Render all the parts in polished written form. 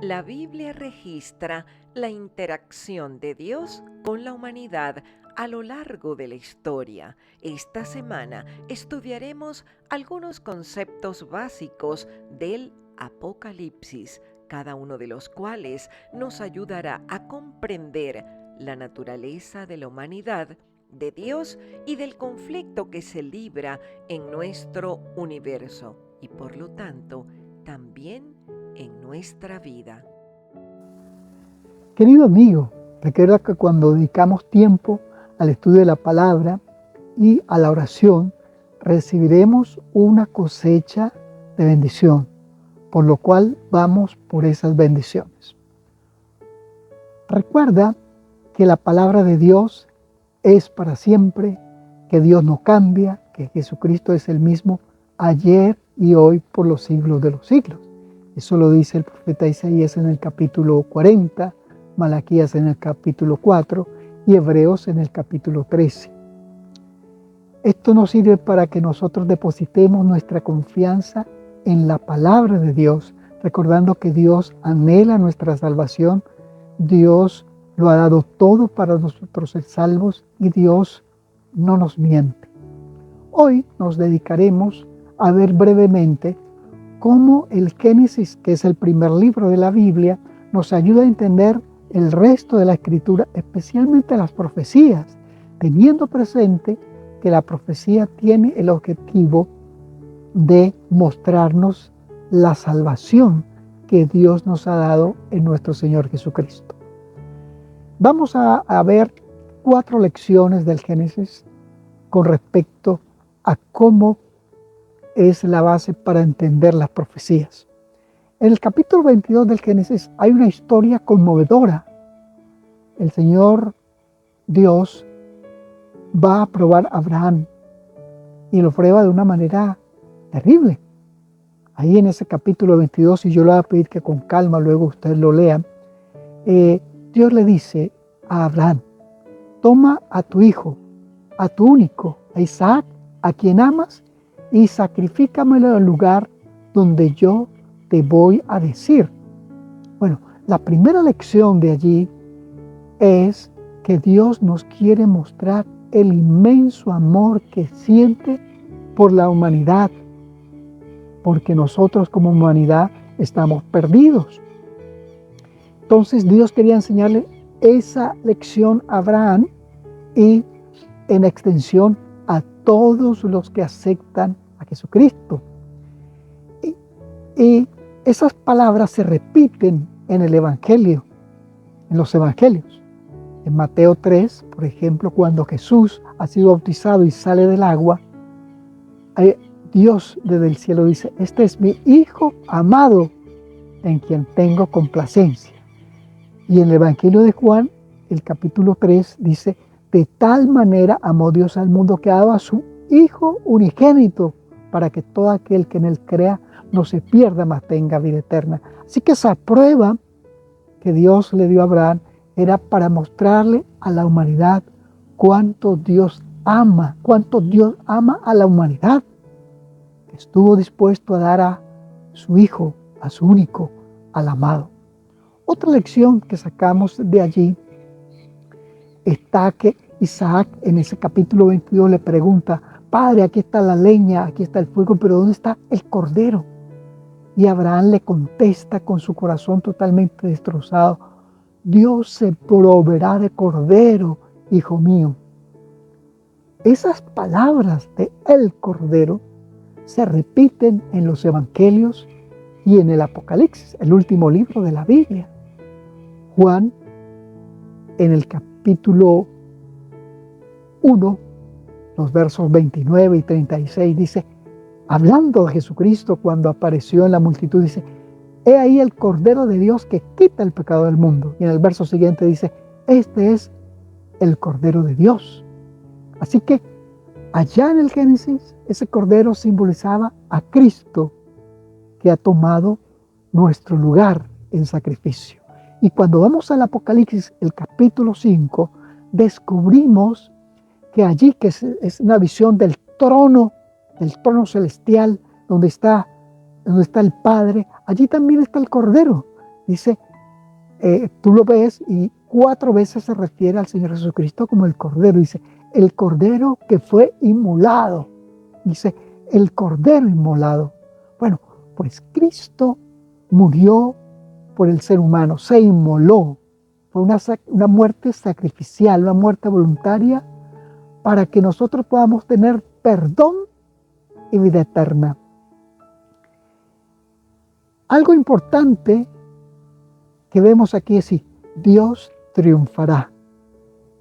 La Biblia registra la interacción de Dios con la humanidad a lo largo de la historia. Esta semana estudiaremos algunos conceptos básicos del Apocalipsis, cada uno de los cuales nos ayudará a comprender la naturaleza de la humanidad, de Dios y del conflicto que se libra en nuestro universo y por lo tanto también en nuestra vida. Querido amigo, recuerda que cuando dedicamos tiempo al estudio de la palabra y a la oración, recibiremos una cosecha de bendición, por lo cual vamos por esas bendiciones. Recuerda que la palabra de Dios es para siempre, que Dios no cambia, que Jesucristo es el mismo ayer y hoy por los siglos de los siglos. Eso lo dice el profeta Isaías en el capítulo 40, Malaquías en el capítulo 4 y Hebreos en el capítulo 13. Esto nos sirve para que nosotros depositemos nuestra confianza en la palabra de Dios, recordando que Dios anhela nuestra salvación, Dios lo ha dado todo para nosotros ser salvos y Dios no nos miente. Hoy nos dedicaremos a ver brevemente cómo el Génesis, que es el primer libro de la Biblia, nos ayuda a entender el resto de la Escritura, especialmente las profecías, teniendo presente que la profecía tiene el objetivo de mostrarnos la salvación que Dios nos ha dado en nuestro Señor Jesucristo. Vamos a ver 4 lecciones del Génesis con respecto a cómo es la base para entender las profecías. En el capítulo 22 del Génesis hay una historia conmovedora. El Señor Dios va a probar a Abraham y lo prueba de una manera terrible. Ahí en ese capítulo 22, y yo le voy a pedir que con calma luego ustedes lo lean, Dios le dice a Abraham: toma a tu hijo, a tu único, a Isaac, a quien amas, y sacrifícamelo en el lugar donde yo te voy a decir. Bueno, la primera lección de allí es que Dios nos quiere mostrar el inmenso amor que siente por la humanidad, porque nosotros como humanidad estamos perdidos. Entonces Dios quería enseñarle esa lección a Abraham y en extensión a todos los que aceptan a Jesucristo. Y esas palabras se repiten en el Evangelio, en los Evangelios. En Mateo 3, por ejemplo, cuando Jesús ha sido bautizado y sale del agua, Dios desde el cielo dice: este es mi Hijo amado, en quien tengo complacencia. Y en el Evangelio de Juan, el capítulo 3, dice: de tal manera amó Dios al mundo que ha dado a su Hijo unigénito, para que todo aquel que en él crea no se pierda, mas tenga vida eterna. Así que esa prueba que Dios le dio a Abraham era para mostrarle a la humanidad cuánto Dios ama a la humanidad, que estuvo dispuesto a dar a su Hijo, a su único, al amado. Otra lección que sacamos de allí está que Isaac en ese capítulo 22 le pregunta: Padre, aquí está la leña, aquí está el fuego, pero ¿dónde está el cordero? Y Abraham le contesta con su corazón totalmente destrozado: Dios se proveerá de cordero, hijo mío. Esas palabras de el cordero se repiten en los evangelios y en el Apocalipsis, el último libro de la Biblia. Juan, en el capítulo 1, los versos 29 y 36, dice, hablando de Jesucristo cuando apareció en la multitud, dice: he ahí el Cordero de Dios que quita el pecado del mundo. Y en el verso siguiente dice: este es el Cordero de Dios. Así que allá en el Génesis, ese Cordero simbolizaba a Cristo, que ha tomado nuestro lugar en sacrificio. Y cuando vamos al Apocalipsis, el capítulo 5, descubrimos que allí, que es una visión del trono celestial, donde está el Padre, allí también está el Cordero. Dice, tú lo ves y 4 veces se refiere al Señor Jesucristo como el Cordero. Dice, el Cordero que fue inmolado. Dice, el Cordero inmolado. Bueno, pues Cristo murió por el ser humano, se inmoló. Fue una muerte sacrificial, una muerte voluntaria para que nosotros podamos tener perdón y vida eterna. Algo importante que vemos aquí es si Dios triunfará.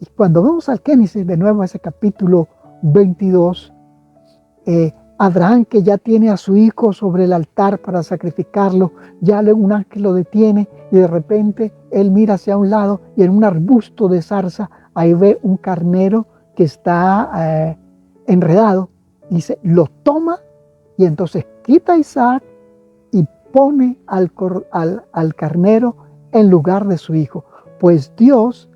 Y cuando vemos al Génesis, de nuevo a ese capítulo 22, Abraham, que ya tiene a su hijo sobre el altar para sacrificarlo, ya un ángel lo detiene y de repente él mira hacia un lado y en un arbusto de zarza ahí ve un carnero que está enredado. Dice, lo toma y entonces quita a Isaac y pone al carnero en lugar de su hijo. Pues Dios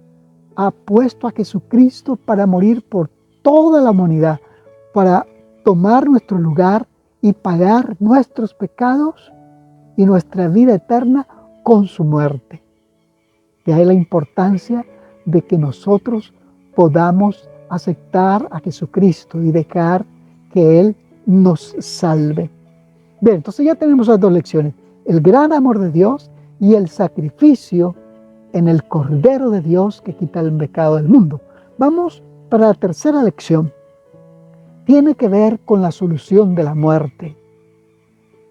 ha puesto a Jesucristo para morir por toda la humanidad, para tomar nuestro lugar y pagar nuestros pecados y nuestra vida eterna con su muerte. De ahí la importancia de que nosotros podamos aceptar a Jesucristo y dejar que Él nos salve. Bien, entonces ya tenemos las 2 lecciones: el gran amor de Dios y el sacrificio en el Cordero de Dios que quita el pecado del mundo. Vamos para la tercera lección. Tiene que ver con la solución de la muerte.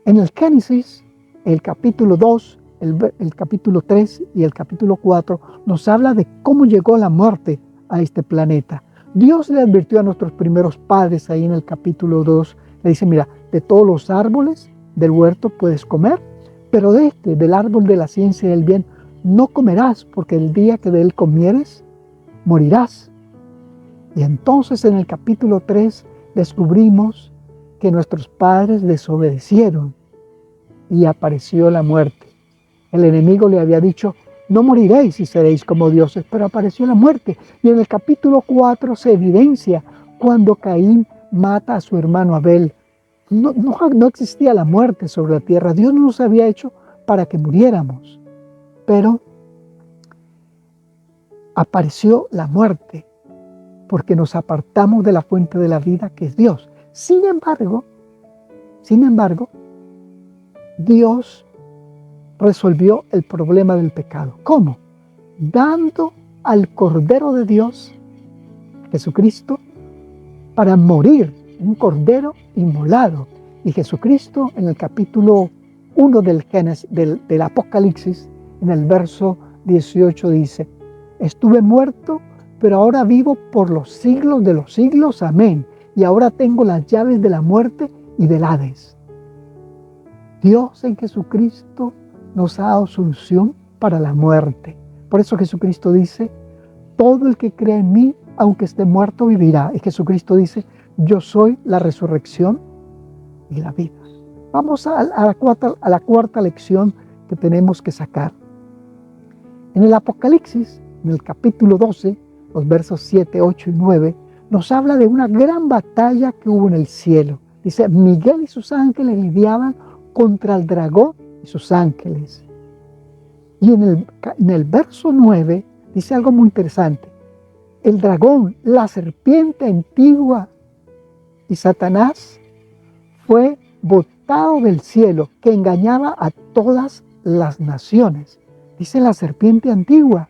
En el Génesis, el capítulo 2, el capítulo 3 y el capítulo 4 nos habla de cómo llegó la muerte a este planeta. Dios le advirtió a nuestros primeros padres ahí en el capítulo 2, le dice, mira, de todos los árboles del huerto puedes comer, pero del árbol de la ciencia y del bien, no comerás, porque el día que de él comieres, morirás. Y entonces en el capítulo 3 descubrimos que nuestros padres desobedecieron y apareció la muerte. El enemigo le había dicho, no moriréis y seréis como dioses, pero apareció la muerte. Y en el capítulo 4 se evidencia cuando Caín mata a su hermano Abel. No existía la muerte sobre la tierra. Dios no nos había hecho para que muriéramos. Pero apareció la muerte porque nos apartamos de la fuente de la vida que es Dios. Sin embargo, Dios resolvió el problema del pecado. ¿Cómo? Dando al Cordero de Dios, Jesucristo, para morir, un Cordero inmolado. Y Jesucristo en el capítulo 1 del Apocalipsis, en el verso 18 dice, estuve muerto, pero ahora vivo por los siglos de los siglos, amén. Y ahora tengo las llaves de la muerte y del Hades. Dios en Jesucristo nos ha dado solución para la muerte. Por eso Jesucristo dice, todo el que cree en mí, aunque esté muerto, vivirá. Y Jesucristo dice, yo soy la resurrección y la vida. Vamos a la cuarta lección que tenemos que sacar. En el Apocalipsis, en el capítulo 12, los versos 7, 8 y 9, nos habla de una gran batalla que hubo en el cielo. Dice, Miguel y sus ángeles lidiaban contra el dragón y sus ángeles. Y en el verso 9 dice algo muy interesante. El dragón, la serpiente antigua y Satanás fue botado del cielo, que engañaba a todas las naciones. Dice la serpiente antigua.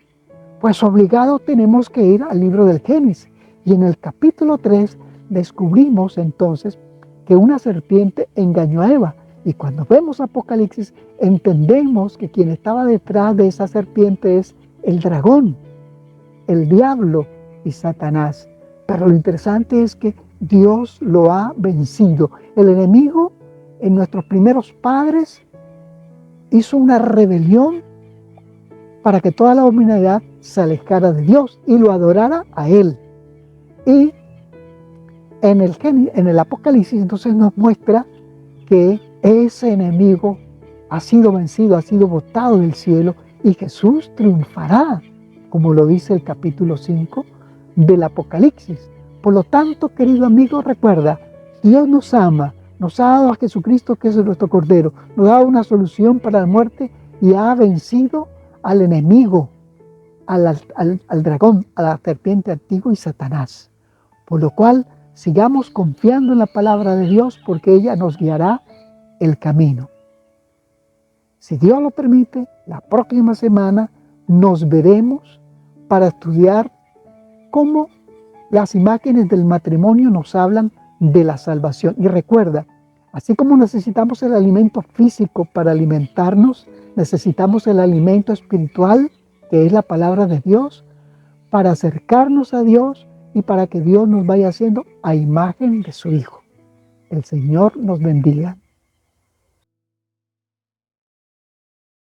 Pues obligado tenemos que ir al libro del Génesis. Y en el capítulo 3 descubrimos entonces que una serpiente engañó a Eva. Y cuando vemos Apocalipsis, entendemos que quien estaba detrás de esa serpiente es el dragón, el diablo y Satanás. Pero lo interesante es que Dios lo ha vencido. El enemigo en nuestros primeros padres hizo una rebelión para que toda la humanidad se alejara de Dios y lo adorara a Él. Y en el Apocalipsis entonces nos muestra que ese enemigo ha sido vencido, ha sido botado del cielo y Jesús triunfará, como lo dice el capítulo 5 del Apocalipsis. Por lo tanto, querido amigo, recuerda, Dios nos ama, nos ha dado a Jesucristo, que es nuestro Cordero, nos ha dado una solución para la muerte y ha vencido al enemigo, al dragón, a la serpiente antigua y Satanás. Por lo cual, sigamos confiando en la palabra de Dios porque ella nos guiará el camino. Si Dios lo permite, la próxima semana nos veremos para estudiar cómo las imágenes del matrimonio nos hablan de la salvación. Y recuerda, así como necesitamos el alimento físico para alimentarnos, necesitamos el alimento espiritual, que es la palabra de Dios, para acercarnos a Dios y para que Dios nos vaya haciendo a imagen de su Hijo. El Señor nos bendiga.